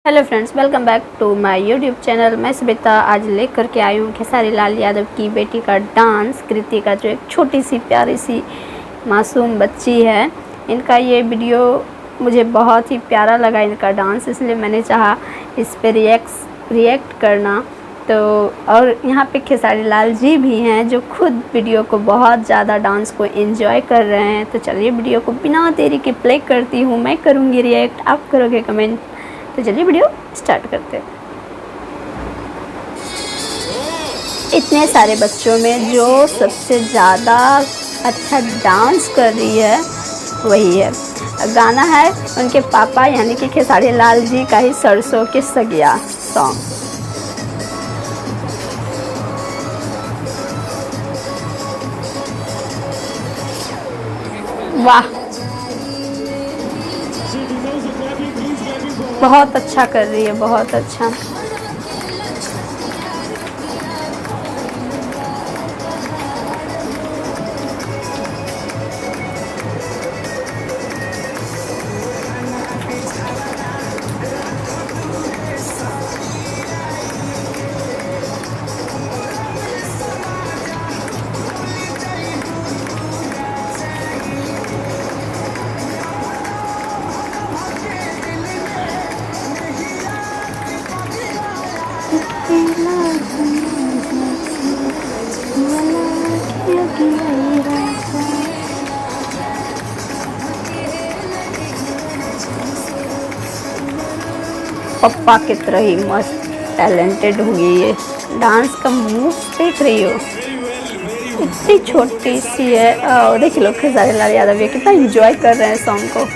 Hello friends, welcome back to my YouTube channel. मैं सबिता आज लेकर के आई हूँ खेसारी लाल यादव की बेटी का डांस। कृतिका जो एक छोटी सी प्यारी सी मासूम बच्ची है, इनका ये वीडियो मुझे बहुत ही प्यारा लगा इनका डांस, इसलिए मैंने चाहा इस पे रिएक्ट करना। तो और यहाँ पे खेसारी लाल जी भी हैं जो खुद वीडियो को बहुत ज़्यादा डांस को एंजॉय कर रहे हैं। तो चलिए वीडियो को बिना देरी के प्ले करती हूँ। मैं करूँगी रिएक्ट, आप करोगे कमेंट। तो चलिए वीडियो स्टार्ट करते हैं। इतने सारे बच्चों में जो सबसे ज़्यादा अच्छा डांस कर रही है वही है। गाना है उनके पापा यानी कि खेसारी लाल जी का ही सरसों के सगिया सॉन्ग। वाह, बहुत अच्छा कर रही है, बहुत अच्छा। पप्पा की तरह ही मस्त टैलेंटेड होगी ये। डांस का मूव देख रही हो, इतनी छोटी सी है। देख लो खेसारी लाल यादव ये कितना एंजॉय कर रहे हैं सॉन्ग को।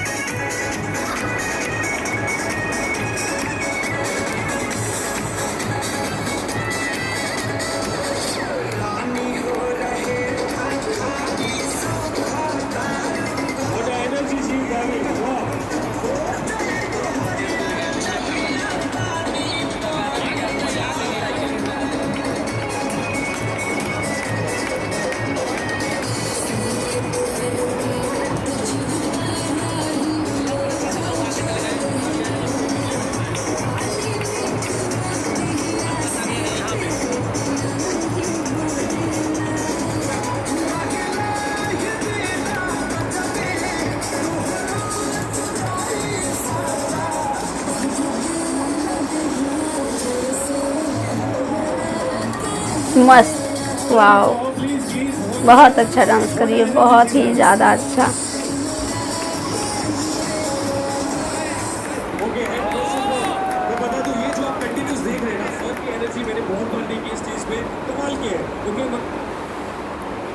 मस्त, वाओ, बहुत अच्छा डांस कर रही है, बहुत ही ज़्यादा अच्छा।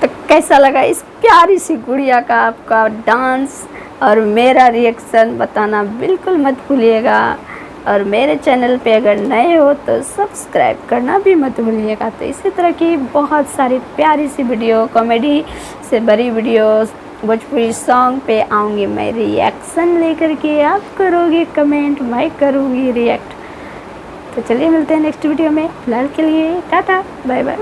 तो कैसा लगा इस प्यारी सी गुड़िया का आपका डांस, और मेरा रिएक्शन बताना बिल्कुल मत भूलिएगा। और मेरे चैनल पे अगर नए हो तो सब्सक्राइब करना भी मत भूलिएगा। तो इसी तरह की बहुत सारी प्यारी सी वीडियो, कॉमेडी से बड़ी वीडियो, भोजपुरी सॉन्ग पे आऊँगी मैं रिएक्शन लेकर के। आप करोगे कमेंट, मैं करूँगी रिएक्ट। तो चलिए मिलते हैं नेक्स्ट वीडियो में। फिलहाल के लिए टाटा, बाय बाय।